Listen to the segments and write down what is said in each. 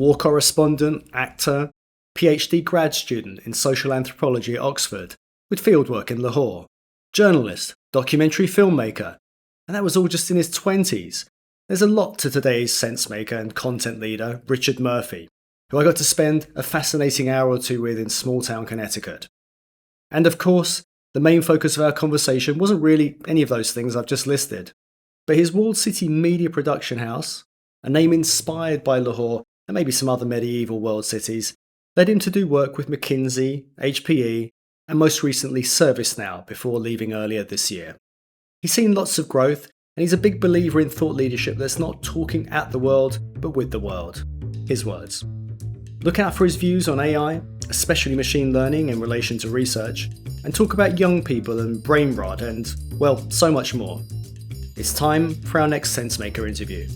war correspondent, actor, PhD grad student in social anthropology at Oxford, with fieldwork in Lahore, journalist, documentary filmmaker, and that was all just in his 20s. There's a lot to today's sensemaker and content leader, Richard Murphy, who I got to spend a fascinating hour or two with in small town Connecticut. And of course, the main focus of our conversation wasn't really any of those things I've just listed, but his walled city media production house, a name inspired by Lahore and maybe some other medieval world cities, led him to do work with McKinsey, HPE, and most recently ServiceNow before leaving earlier this year. He's seen lots of growth, and he's a big believer in thought leadership that's not talking at the world, but with the world. His words. Look out for his views on AI, especially machine learning in relation to research, and talk about young people and brain rot and, well, so much more. It's time for our next Sensemaker interview.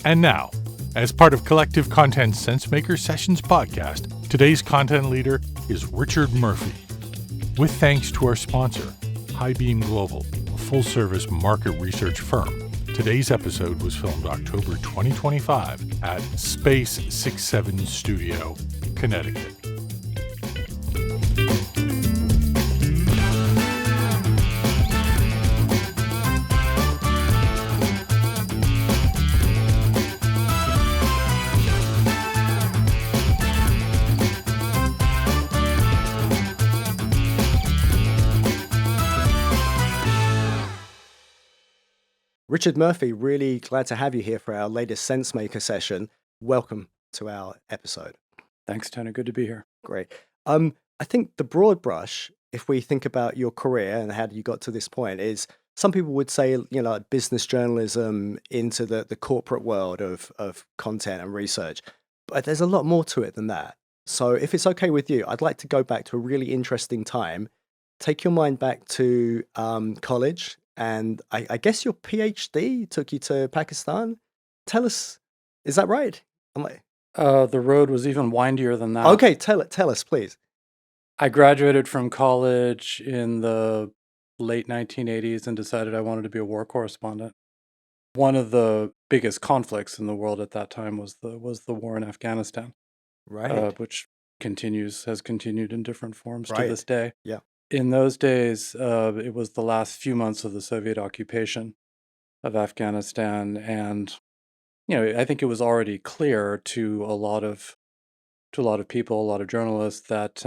And now, as part of Collective Content Sensemaker Sessions podcast, today's content leader is Richard Murphy. With thanks to our sponsor, Highbeam Global, a full-service market research firm, today's episode was filmed October 2025 at Space 67 Studio, Connecticut. Richard Murphy, really glad to have you here for our latest Sensemaker session. Welcome to our episode. Thanks, Tony. Good to be here. Great. I think the broad brush, if we think about your career and how you got to this point, is some people would say, like business journalism into the corporate world of content and research. But there's a lot more to it than that. So if it's okay with you, I'd like to go back to a really interesting time. Take your mind back to college. And I guess your PhD took you to Pakistan. Tell us, is that right? The road was even windier than that. Okay, tell us, please. I graduated from college in the late 1980s and decided I wanted to be a war correspondent. One of the biggest conflicts in the world at that time was the war in Afghanistan, Right. which has continued in different forms to Right. this day. Yeah. In those days, it was the last few months of the Soviet occupation of Afghanistan, and I think it was already clear to a lot of people, a lot of journalists, that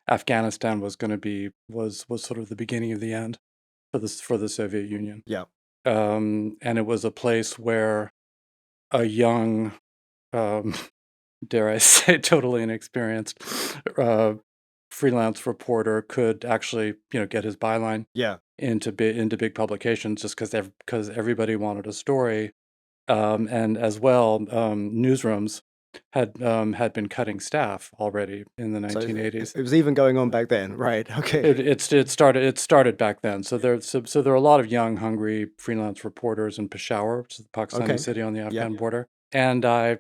Afghanistan was sort of the beginning of the end for the Soviet Union. Yeah. And it was a place where a young, dare I say, totally inexperienced freelance reporter could actually, get his byline Yeah. into big publications just because everybody wanted a story, and as well, newsrooms had been cutting staff already in the 1980s. It was even going on back then, right? Okay. It started back then. So there are a lot of young, hungry freelance reporters in Peshawar, which is the Pakistani Okay. city on the Yeah. Afghan border, and I,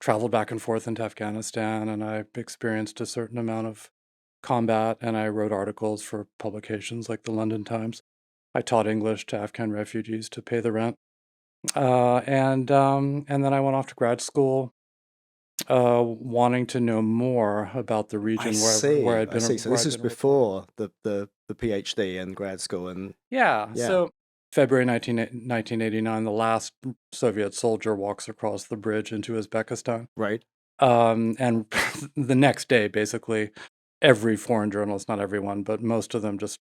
traveled back and forth into Afghanistan, and I experienced a certain amount of combat, and I wrote articles for publications like the London Times. I taught English to Afghan refugees to pay the rent, and then I went off to grad school, wanting to know more about the region where I'd been. So this is before the PhD and grad school, and yeah. So February 1989, the last Soviet soldier walks across the bridge into Uzbekistan. Right. And the next day, basically, every foreign journalist, not everyone, but most of them just,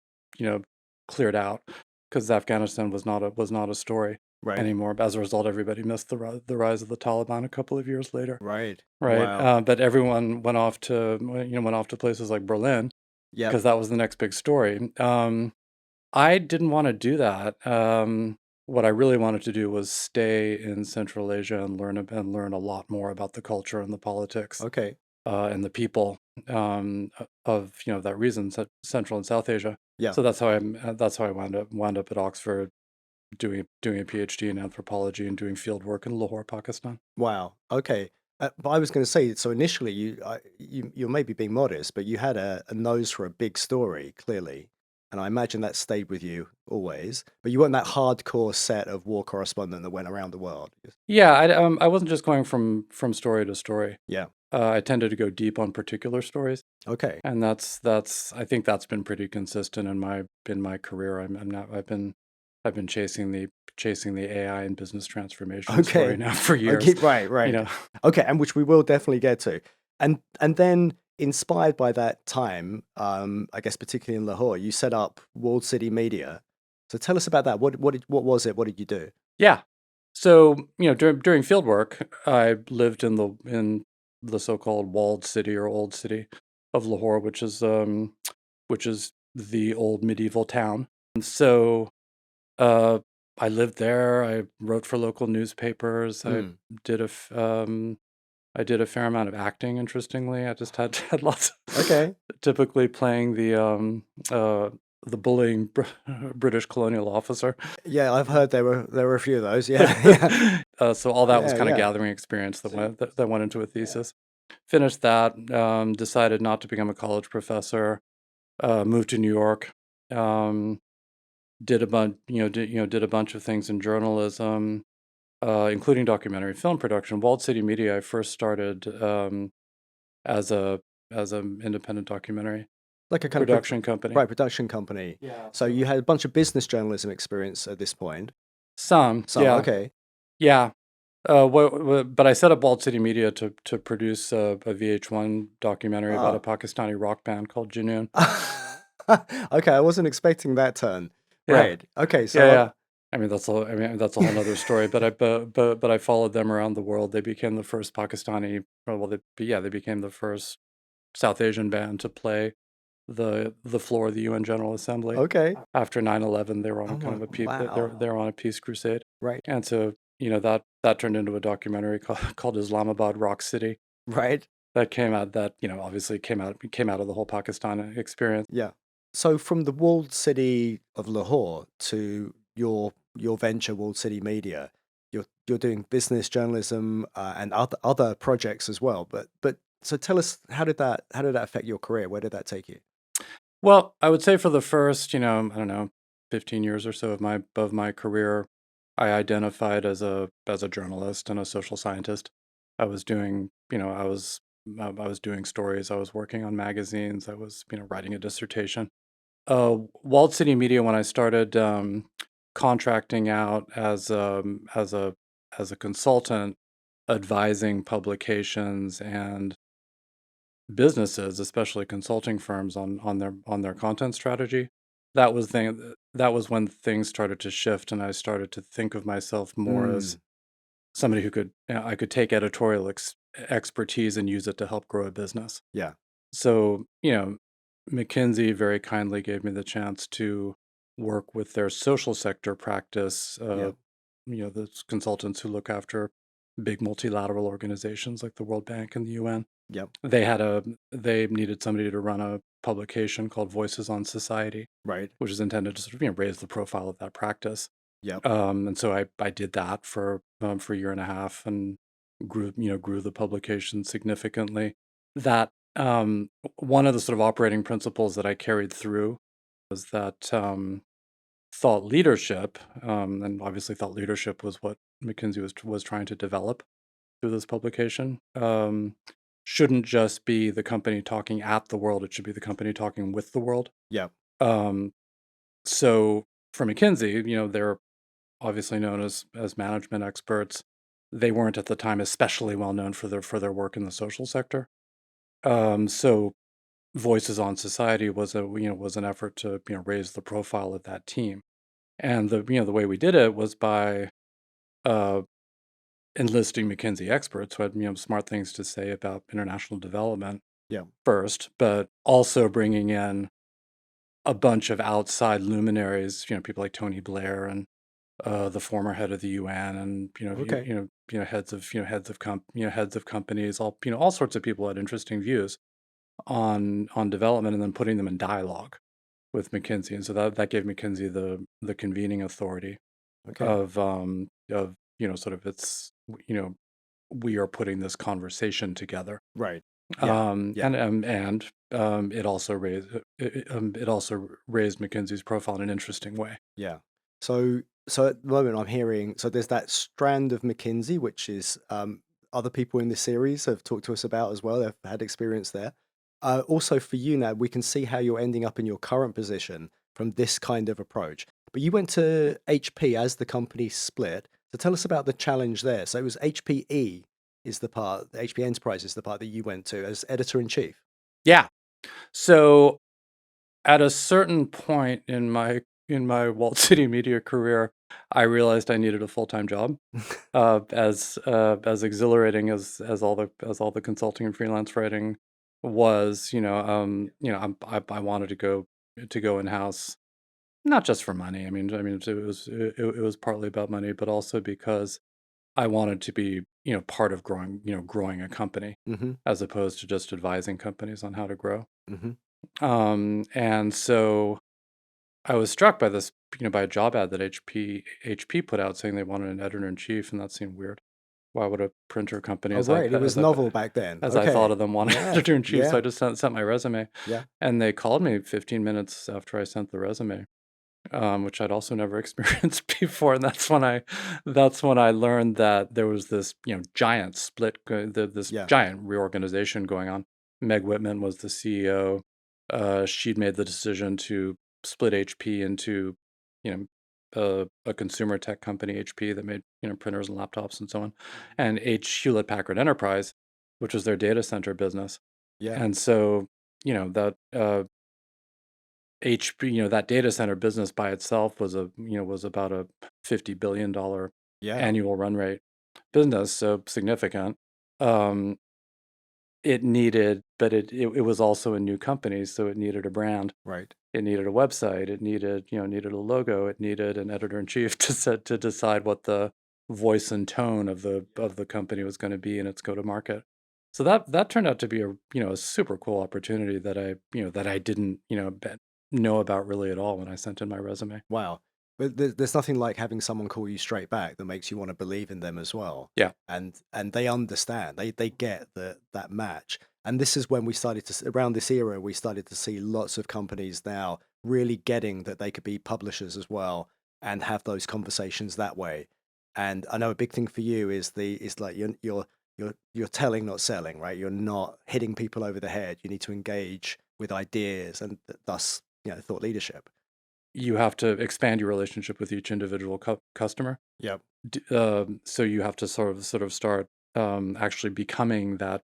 cleared out because Afghanistan was not a story anymore. As a result, everybody missed the rise of the Taliban a couple of years later. Right. Wow. But everyone went off to places like Berlin because that was the next big story. I didn't want to do that. What I really wanted to do was stay in Central Asia and learn a lot more about the culture and the politics. Okay. And the people of that region, Central and South Asia. Yeah. So that's how I wound up at Oxford, doing a PhD in anthropology and doing field work in Lahore, Pakistan. Wow. Okay. But I was going to say, so initially you're maybe being modest, but you had a nose for a big story, clearly. And I imagine that stayed with you always. But you weren't that hardcore set of war correspondent that went around the world. Yeah, I wasn't just going from story to story. Yeah. I tended to go deep on particular stories, Okay. and that's I think that's been pretty consistent in my career. I'm not I've been chasing the AI and business transformation story Okay. now for Okay. years. Right. You Right. know, Okay. And which we will definitely get to. And then inspired by that time, I guess particularly in Lahore, you set up Walled City Media. So tell us about that. What was it? What did you do? yeah. So during field work, I lived in the so-called walled city or old city of Lahore, which is the old medieval town. And so uh, I lived there. I wrote for local newspapers. Mm. Did a f- um, I did a fair amount of acting. Interestingly, I just had lots. Okay. Typically playing the bullying British colonial officer. Yeah, I've heard there were a few of those. Yeah. Yeah. So all that was Yeah. kind of Yeah. gathering experience So you- that went into a yeah. thesis. Finished that. Decided not to become a college professor. Moved to New York. Um, did a bunch, did a bunch of things in journalism, including documentary film production. Walled City Media. I first started as a as an independent documentary Like a kind of production company. right production company. Yeah. So you had a bunch of business journalism experience at this point. Some, Some, yeah, okay. yeah. But I set up Walled City Media to produce a VH1 documentary about a Ah. Pakistani rock band called Junoon. Okay, I wasn't expecting that turn. Yeah, Right. Okay, yeah, so yeah. I mean, that's a whole other story. But I followed them around the world. They became the first Pakistani. They became the first South Asian band to play the floor of the UN General Assembly. okay. After 9/11, they were on Oh a kind my, of a wow. they're on a peace crusade. Right. And so, that turned into a documentary called Islamabad Rock City Right. that came out that, obviously came out of the whole Pakistan experience. Yeah. So from the walled city of Lahore to your venture, Walled City Media, you're doing business journalism and other projects as well. But so tell us, how did that affect your career? Where did that take you? Well, I would say for the first, I don't know, 15 years or so of my career, I identified as a journalist and a social scientist. I was doing, I was doing stories, I was working on magazines, I was, writing a dissertation. Walled City Media, when I started contracting out as a consultant, advising publications and businesses, especially consulting firms, on their content strategy. That was when things started to shift, and I started to think of myself more as Mm, somebody who I could take editorial expertise and use it to help grow a business. yeah. So, McKinsey very kindly gave me the chance to work with their social sector practice, Yeah. the consultants who look after big multilateral organizations like the World Bank and the UN. Yep. They needed somebody to run a publication called Voices on Society, Right. which is intended to sort of, raise the profile of that practice. Yep. And so I did that for a year and a half and grew the publication significantly. That one of the sort of operating principles that I carried through was that thought leadership, and obviously thought leadership was what McKinsey was trying to develop through this publication. Shouldn't just be the company talking at the world; it should be the company talking with the world. Yep. Um, so for McKinsey, they're obviously known as management experts. They weren't at the time especially well known for their work in the social sector. So Voices on Society was an effort to raise the profile of that team, and the way we did it was by uh, enlisting McKinsey experts who had smart things to say about international development Yeah. first, but also bringing in a bunch of outside luminaries, people like Tony Blair and the former head of the UN, and Okay. heads of companies, all sorts of people had interesting views on development, and then putting them in dialogue with McKinsey, and so that gave McKinsey the convening authority Okay. of sort of its we are putting this conversation together. Right. Yeah. Yeah. It also raised McKinsey's profile in an interesting way. Yeah. So at the moment I'm hearing, so there's that strand of McKinsey, which is other people in this series have talked to us about as well. They've had experience there. Also for you now, we can see how you're ending up in your current position from this kind of approach. But you went to HP as the company split. So tell us about the challenge there. So it was HPE is the part, the HP Enterprise is the part that you went to as editor in chief. Yeah. So at a certain point in my Walt City Media career, I realized I needed a full-time job. As exhilarating as all the consulting and freelance writing was, I wanted to go in house, not just for money. It was partly about money, but also because I wanted to be, part of growing a company, Mm-hmm. as opposed to just advising companies on how to grow. Mm-hmm. And so I was struck by this, by a job ad that HP put out saying they wanted an editor in chief, and that seemed weird. Why would a printer company, Oh, right. It was novel back then. as I thought Okay. of them, want an Yeah. editor in chief? So Yeah. I just sent my resume, Yeah. and they called me 15 minutes after I sent the resume, which I'd also never experienced before. And that's when I learned that there was this, giant split, this Yeah. giant reorganization going on. Meg Whitman was the CEO. She'd made the decision to split HP into, you a consumer tech company, HP, that made, printers and laptops and so on, and Hewlett Packard Enterprise, which was their data center business. Yeah. And so, that HP, that data center business by itself was about a $50 billion Yeah. annual run rate business, so significant. Um, it was also a new company, so it needed a brand. Right. It needed a website. It needed a logo. It needed an editor in chief to decide what the voice and tone of the company was going to be in its go to market. So that turned out to be a super cool opportunity that I didn't know about really at all when I sent in my resume. Wow. But there's nothing like having someone call you straight back that makes you want to believe in them as well. Yeah. And they understand. They get that match. And this is when we started to around this era we started to see lots of companies now really getting that they could be publishers as well and have those conversations that way. And I know a big thing for you is like you're telling, not selling, right? You're not hitting people over the head. You need to engage with ideas and thus, thought leadership. You have to expand your relationship with each individual customer. Yep. So you have to sort of start actually becoming that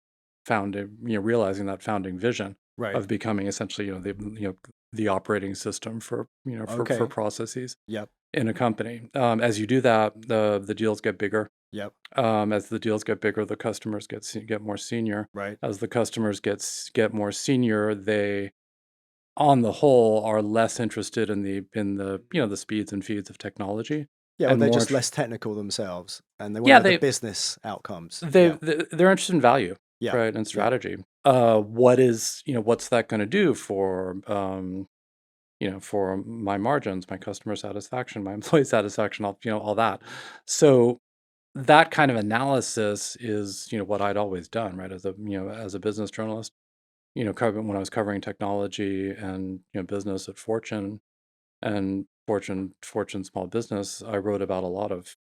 founding, realizing that founding vision Right. of becoming essentially, the operating system for, for Okay. processes Yep. in a company. As you do that, the deals get bigger. Yep. As the deals get bigger, the customers get more senior. Right. As the customers get more senior, they, on the whole, are less interested in the speeds and feeds of technology, Yeah, well, and they're more just less technical themselves, and they want to yeah, know the business outcomes. they Yeah. they're interested in value, Yeah. right, and Yeah. strategy. What's that going to do for for my margins, my customer satisfaction, my employee satisfaction, all that. So that kind of analysis is what I'd always done, right, as a business journalist. When I was covering technology and business at Fortune and Fortune small business, I wrote about a lot of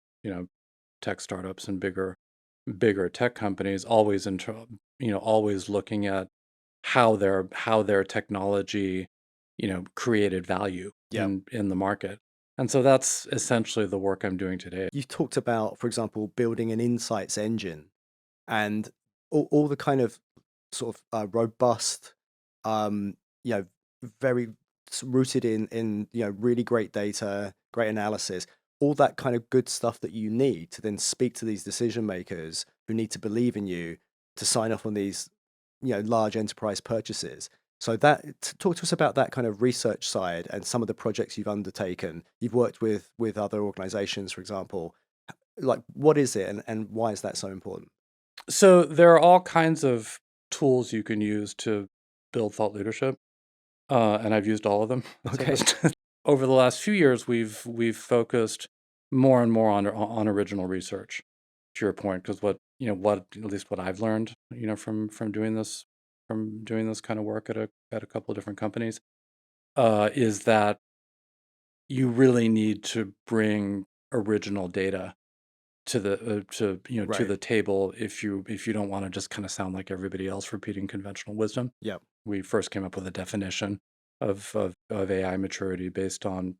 tech startups and bigger tech companies, always looking at how their technology created value Yeah. in the market. And so that's essentially the work I'm doing today. You talked about, for example, building an insights engine and all the kind of sort of robust, um, you know, very rooted in really great data, great analysis, all that kind of good stuff that you need to then speak to these decision makers who need to believe in you to sign off on these large enterprise purchases. So talk to us about that kind of research side and some of the projects you've undertaken. You've worked with other organizations, for example. Like, what is it, and why is that so important? So there are all kinds of tools you can use to build thought leadership, and I've used all of them. So Okay. just over the last few years, we've focused more and more on original research. to your point, because what at least what I've learned, from doing this kind of work at a couple of different companies, is that you really need to bring original data to to Right. the table if you don't want to just kind of sound like everybody else repeating conventional wisdom. Yep. We first came up with a definition of AI maturity based on,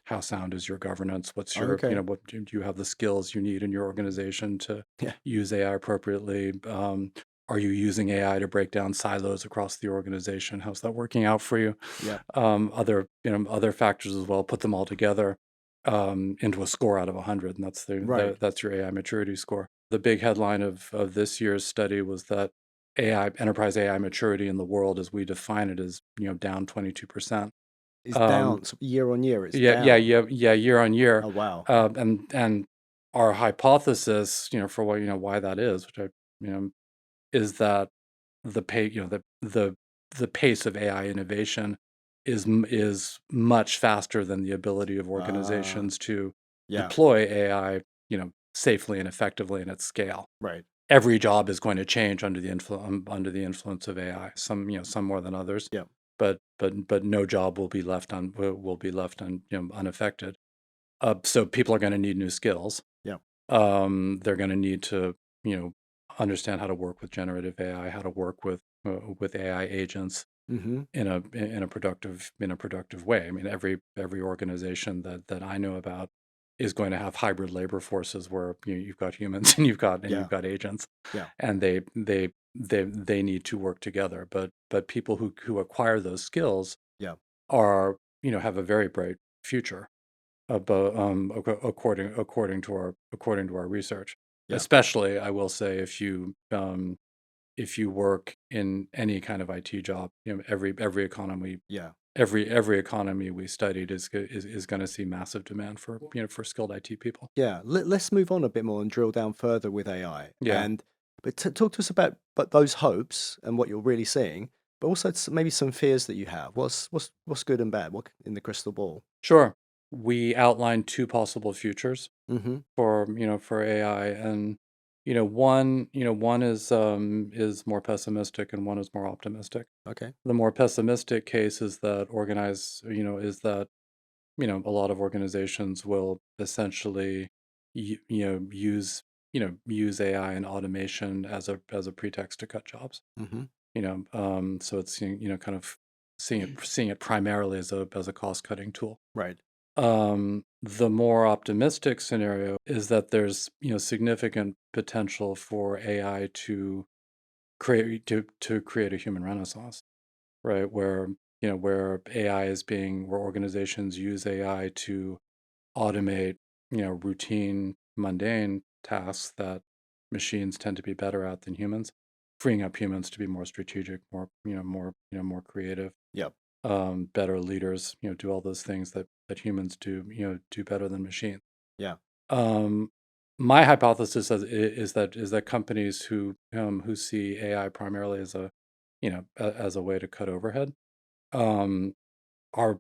how sound is your governance? What's your, Okay. what do you have the skills you need in your organization to Yeah. use AI appropriately? Are you using AI to break down silos across the organization? How's that working out for you? Yep. Other factors as well. Put them all together into a score out of 100, and Right. that's your AI maturity score. The big headline of this year's study was that enterprise AI maturity in the world, as we define it, is down 22%. It's Um, down year on year. It's yeah, yeah, down. yeah, yeah, year on year. Oh wow. And our hypothesis, for why that is, which is that the pay, the pace of AI innovation is much faster than the ability of Ah. organizations to Yeah. deploy AI, safely and effectively and at scale. Right. Every job is going to change under the influence of AI. Some more than others, Yep. but no job will be left unaffected. So people are going to need new skills. Yep. They're going to need to, you know, understand how to work with generative AI, how to work with AI agents Mm-hmm. in a productive way. I mean, every organization that I know about is going to have hybrid labor forces where you've got humans and Yeah. you've got agents, Yeah. and they need to work together. But people who acquire those skills Yeah. are have a very bright future, according to our research. Yeah. Especially, I will say, if you work in any kind of IT job, Yeah. every economy we studied is going to see massive demand for skilled IT people. Yeah. Let's move on a bit more and drill down further with AI. Yeah, But talk to us about those hopes and what you're really seeing, but also maybe some fears that you have. What's good and bad? What in the crystal ball? sure. We outlined two possible futures Mm-hmm. for AI, and one is more pessimistic and one is more optimistic. Okay. The more pessimistic case is that a lot of organizations will essentially use AI and automation as a pretext to cut jobs. Mm-hmm. So it's kind of seeing it primarily as a cost cutting tool. Right. The more optimistic scenario is that there's significant potential for AI to create a human renaissance, right? Where organizations use AI to automate routine, mundane tasks that machines tend to be better at than humans, freeing up humans to be more strategic, more creative, Yep. better leaders, do all those things that humans do better than machines. Yeah. Um, my hypothesis is that companies who see AI primarily as as a way to cut overhead, um, are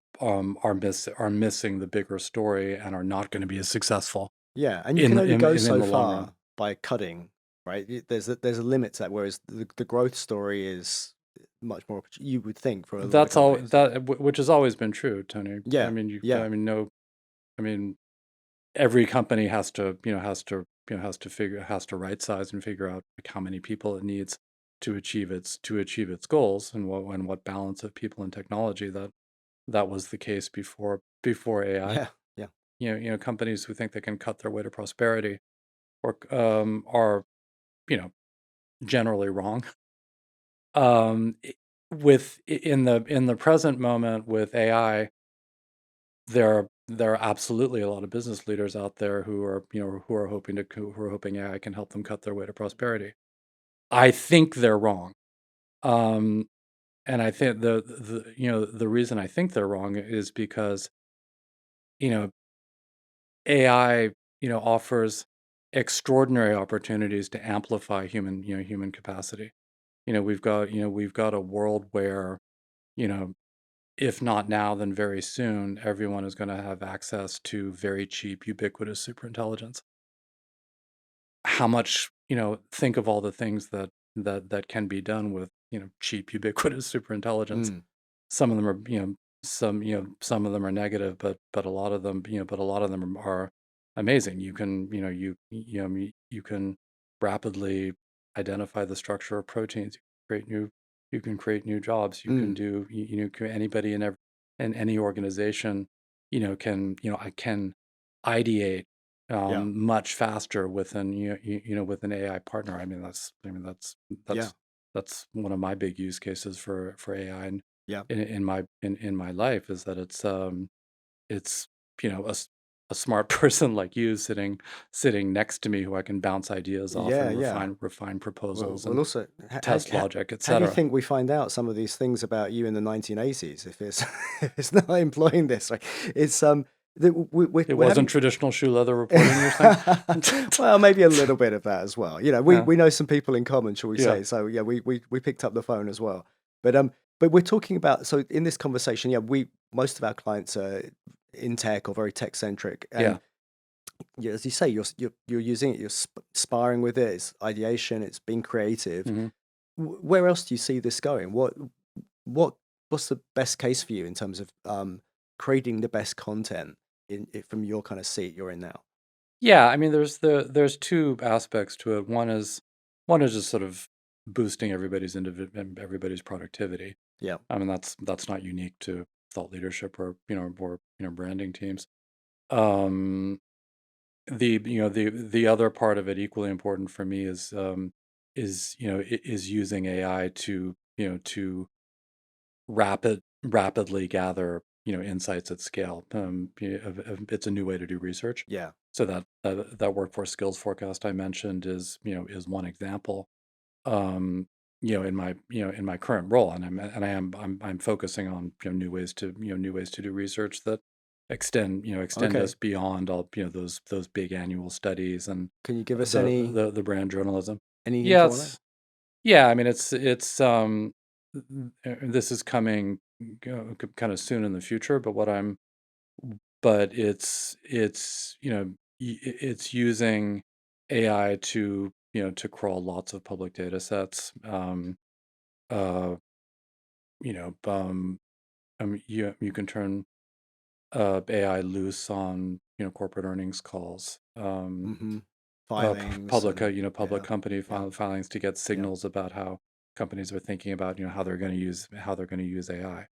missing the bigger story and are not going to be as successful Yeah. And you can only go in so the long run. far by cutting, right? There's a limit to that. Whereas the growth story is much more. You would think for a lot of That's all companies. which has always been true, Tony. I Yeah. mean, Yeah. no, I mean, every company has to right size and figure out like how many people it needs to achieve its goals, and what balance of people and technology that was the case before AI. Yeah. Yeah. Companies who think they can cut their way to prosperity are you know generally wrong. I- in the present moment with AI, there are absolutely a lot of business leaders out there who are hoping AI can help them cut their way to prosperity. I think they're wrong. Um, and I think the reason I think they're wrong is because you know AI offers extraordinary opportunities to amplify human capacity. We've got a world where you know if not now, then very soon, everyone is going to have access to very cheap, ubiquitous superintelligence. how much, think of all the things that can be done with, cheap, ubiquitous superintelligence. Mm. Some of them are, some of them are negative, but a lot of them, but a lot of them are amazing. You can, you can rapidly identify the structure of proteins. You can create new jobs. You can Mm. do, anybody in any organization, I can ideate Yeah. much faster with an with an AI partner. Yeah. That's one of my big use cases for AI Yeah. in my life, is that it's a smart person like you sitting next to me, who I can bounce ideas off Yeah. and Yeah. refine proposals Well, and also, test logic, how do you etc. think we find out some of these things about you in the 1980s if it's if it's not employing this? Right? It's It we're wasn't having traditional shoe leather reporting, you're saying? well, maybe a little bit of that as well. You know, we Yeah, we know some people in common, shall we yeah, say? So yeah, we picked up the phone as well. But we're talking about, so in this conversation, yeah, we most of our clients are in tech or very tech centric, yeah. and yeah, as you say, you're using it, you're sparring with it. It's ideation, it's being creative. hmm Where else do you see this going? What what's the best case for you in terms of creating the best content from your kind of seat you're in now? Yeah, I mean, there's two aspects to it. One is just sort of boosting everybody's productivity. Yeah. I mean, that's not unique to thought leadership or branding teams. Um, the other part of it, equally important for me, is using AI to rapidly gather, insights at scale. It's a new way to do research. Yeah. So that workforce skills forecast I mentioned is one example. Um, in my current role, I'm focusing on, new ways to do research that extend Okay. us beyond all, those big annual studies and Can you give us the brand journalism. any Yeah, info on that? it's yeah, I mean, this is coming kind of soon in the future, but it's using AI to crawl lots of public data sets. Uh, you know, you can turn AI loose on, corporate earnings calls. Mm-hmm. Filings Public, and public yeah, company yeah, filings to get yeah. signals about how companies are thinking about, how they're going to use AI.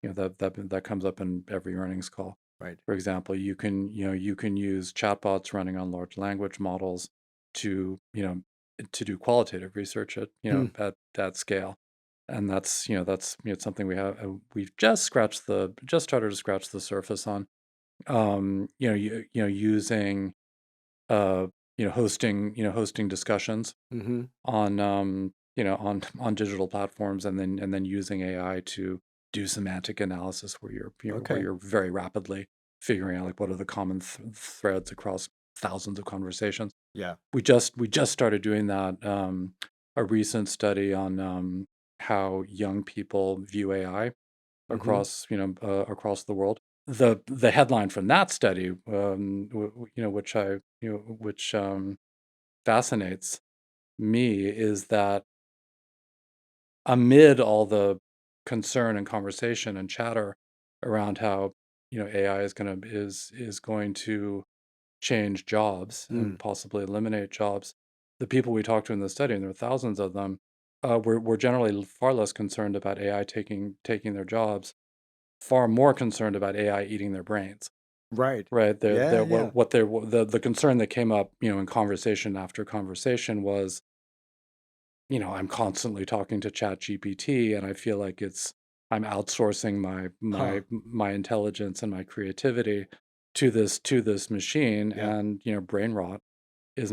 That comes up in every earnings call. Right. For example, you can use chatbots running on large language models to, to do qualitative research at, Hmm. at that scale. And that's something we've just started to scratch the surface on. Using uh, hosting discussions Mm-hmm. on on digital platforms, and then using AI to do semantic analysis, where Okay. you're very rapidly figuring out, like, what are the common threads across thousands of conversations. Yeah. We just started doing that. A recent study on how young people view AI Mm-hmm. across the world. The headline from that study, which fascinates me, is that amid all the concern and conversation and chatter around how, AI is going to change jobs and Mm. possibly eliminate jobs, the people we talked to in the study, and there were thousands of them, were generally far less concerned about AI taking their jobs, far more concerned about AI eating their brains. Right. Right. Yeah, yeah. The concern that came up, in conversation after conversation was, I'm constantly talking to Chat GPT, and I feel like I'm outsourcing Huh. my intelligence and my creativity to this machine, Yeah. and, brain rot is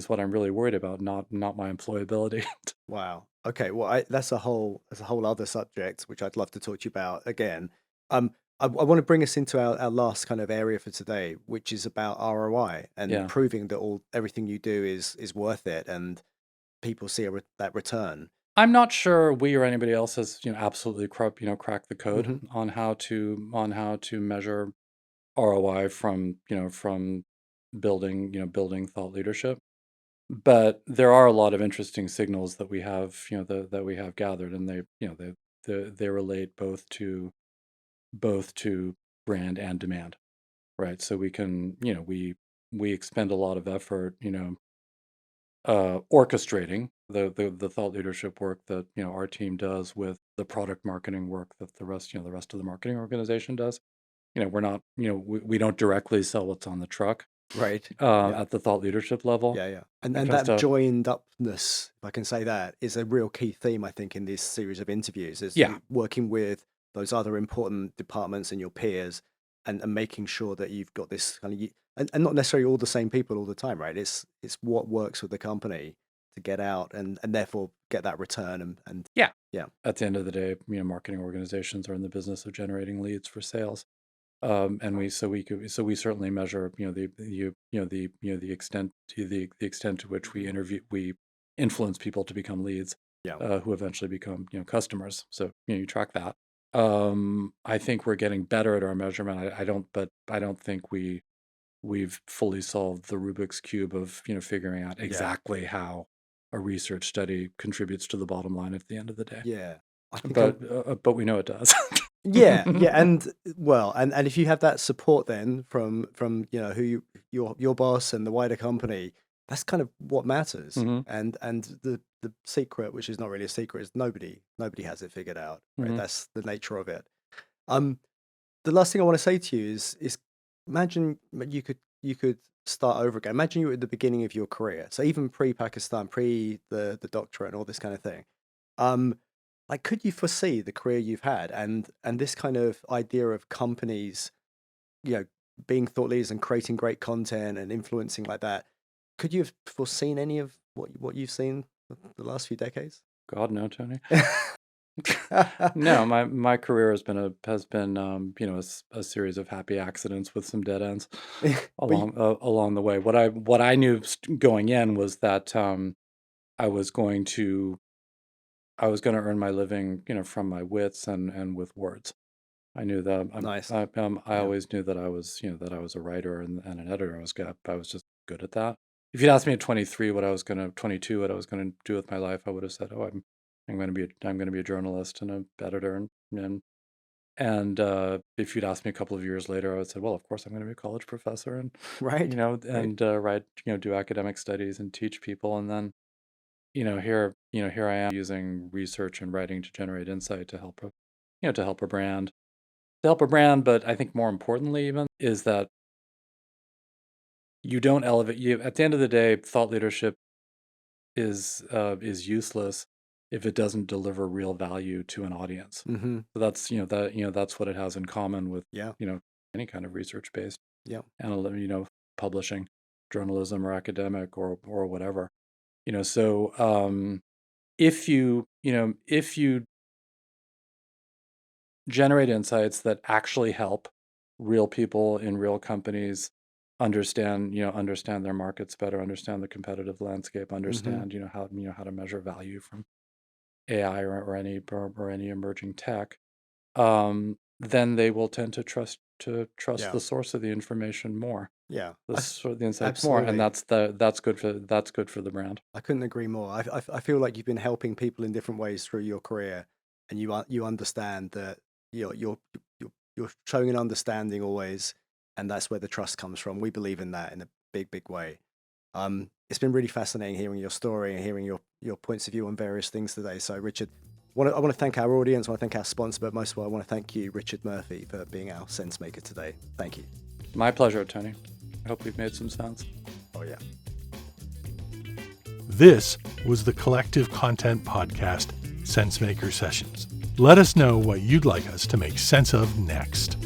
what I'm really worried about, not my employability. Wow. Okay. Well, that's a whole other subject which I'd love to talk to you about again. I want to bring us into our last kind of area for today, which is about ROI and Yeah. proving that all everything you do is worth it and people see that return. I'm not sure we or anybody else has, absolutely cracked the code Hmm. on how to measure ROI from building thought leadership. But there are a lot of interesting signals that we have, that we have gathered, and they relate both to brand and demand, right? So we can, we expend a lot of effort, orchestrating the thought leadership work that our team does with the product marketing work that the rest of the marketing organization does. We're not, we don't directly sell what's on the truck Right. Yeah. at the thought leadership level. Yeah. And It comes that to joined upness, if I can say that, is a real key theme, I think, in this series of interviews, is yeah, working with those other important departments and your peers, and making sure that you've got this kind of, and not necessarily all the same people all the time, right? It's what works with the company to get out and therefore get that return and yeah. yeah. At the end of the day, marketing organizations are in the business of generating leads for sales. And we certainly measure the extent to which we influence people to become leads, Yeah. who eventually become customers. So you track that. I think we're getting better at our measurement. I don't think we've fully solved the Rubik's Cube of figuring out exactly how a research study contributes to the bottom line at the end of the day. Yeah. I think But we know it does. yeah, and well, and if you have that support then from who your boss and the wider company, that's kind of what matters. Mhm. And the secret, which is not really a secret, is nobody has it figured out. Right, Mhm. that's the nature of it. The last thing I want to say to you is imagine you could start over again. Imagine you were at the beginning of your career, so even pre-Pakistan, pre the doctorate and all this kind of thing. Um, like, could you foresee the career you've had and this kind of idea of companies, you know, being thought leaders and creating great content and influencing like that? Could you have foreseen any of what you've seen the last few decades? God, no, Tony. No, my career has been a series of happy accidents with some dead ends But along the way. What I knew going in was that I was going to earn my living, from my wits and with words. I knew that. nice. I Yeah. always knew that I was, a writer and an editor. I was just good at that. If you'd asked me at 22 what I was going to do with my life, I would have said, "Oh, I'm going to be a journalist and an editor." And if you'd asked me a couple of years later, I would say, "Well, of course, I'm going to be a college professor and Right. and write, do academic studies and teach people." And then, here I am using research and writing to generate insight to help to help a brand. But I think more importantly even is that you don't elevate you at the end of the day, thought leadership is useless if it doesn't deliver real value to an audience. Mm-hmm. So that's what it has in common with, Yeah. any kind of research-based Yeah. publishing, journalism or academic or whatever. So if you generate insights that actually help real people in real companies understand their markets better, understand the competitive landscape, Mm-hmm. understand how to measure value from AI or any emerging tech, then they will tend to trust Yeah. the source of the information more, Yeah. the source of the insights more, and Absolutely. that's good for the brand. I couldn't agree more. I feel like you've been helping people in different ways through your career, and you understand that you're showing an understanding always, and that's where the trust comes from. We believe in that in a big way. It's been really fascinating hearing your story and hearing your points of view on various things today. So, Richard, I want to thank our audience. I want to thank our sponsor, but most of all, I want to thank you, Richard Murphy, for being our sense maker today. Thank you. My pleasure, Tony. I hope we've made some sense. Oh yeah. This was the Collective Content Podcast, Sensemaker Sessions. Let us know what you'd like us to make sense of next.